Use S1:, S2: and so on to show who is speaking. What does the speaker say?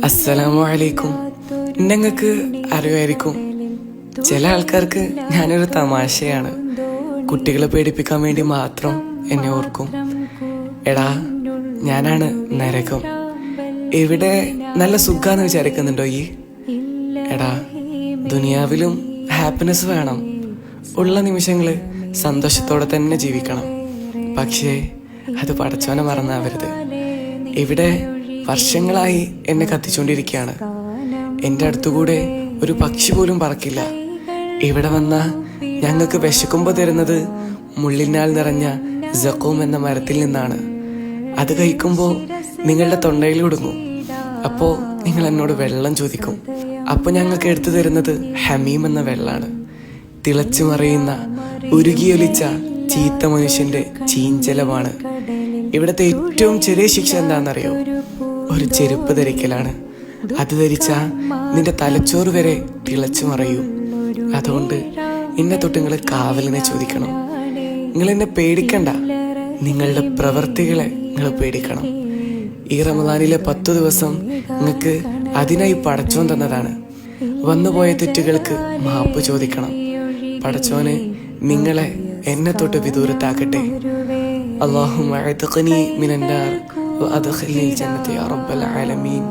S1: അസ്സലാമു അലൈക്കും. നിങ്ങൾക്ക് അറിയുമായിരിക്കും, ചില ആൾക്കാർക്ക് ഞാനൊരു തമാശയാണ്. കുട്ടികളെ പേടിപ്പിക്കാൻ വേണ്ടി മാത്രം എന്നെ ഓർക്കും. എടാ, ഞാനാണ് നരകം. ഇവിടെ നല്ല സുഖാന്ന് വിചാരിക്കുന്നുണ്ടോ ഈ? എടാ, ദുനിയാവിലും ഹാപ്പിനെസ് വേണം. ഉള്ള നിമിഷങ്ങള് സന്തോഷത്തോടെ തന്നെ ജീവിക്കണം. പക്ഷേ അത് പടച്ചോനെ മറന്നാവരുത്. ഇവിടെ വർഷങ്ങളായി എന്നെ കത്തിച്ചുകൊണ്ടിരിക്കുകയാണ്. എൻ്റെ അടുത്തുകൂടെ ഒരു പക്ഷി പോലും പറക്കില്ല. ഇവിടെ വന്ന ഞങ്ങൾക്ക് വിശക്കുമ്പോൾ തരുന്നത് മുള്ളിനാൽ നിറഞ്ഞ സഖൂം എന്ന മരത്തിൽ നിന്നാണ്. അത് കഴിക്കുമ്പോൾ നിങ്ങളുടെ തൊണ്ടയിൽ ഒടുങ്ങും. അപ്പോൾ നിങ്ങൾ എന്നോട് വെള്ളം ചോദിക്കും. അപ്പോൾ ഞങ്ങൾക്ക് എടുത്തു തരുന്നത് ഹമീം എന്ന വെള്ളമാണ്. തിളച്ചു മറിയുന്ന ഉരുകിയൊലിച്ച ചീത്ത മനുഷ്യന്റെ ചീഞ്ചലമാണ്. ഇവിടുത്തെ ഏറ്റവും ചെറിയ ശിക്ഷ എന്താണെന്നറിയോ? ഒരു ചെരുപ്പ് ധരിക്കലാണ്. അത് ധരിച്ച നിന്റെ തലച്ചോറ് വരെ തിളച്ചു മറയും. അതുകൊണ്ട് എന്നെ തൊട്ട് നിങ്ങൾ കാവലിനെ ചോദിക്കണം. നിങ്ങൾ എന്നെ പേടിക്കണ്ട, നിങ്ങളുടെ പ്രവൃത്തികളെ നിങ്ങൾ പേടിക്കണം. ഈ റമദാനിലെ 10 ദിവസം നിങ്ങൾക്ക് അതിനായി പടച്ചോൻ തന്നതാണ്. വന്നുപോയ തെറ്റുകൾക്ക് മാപ്പ് ചോദിക്കണം. പടച്ചോനെ നിങ്ങളെ എന്നെ തൊട്ട് വിദൂരത്താക്കട്ടെ. അല്ലാഹുമ്മ അഅ്തിഖ്നി മിനന്നാർ വഅദ്ഖിൽനി ജന്നത യാ റബ്ബൽ ആലമീൻ.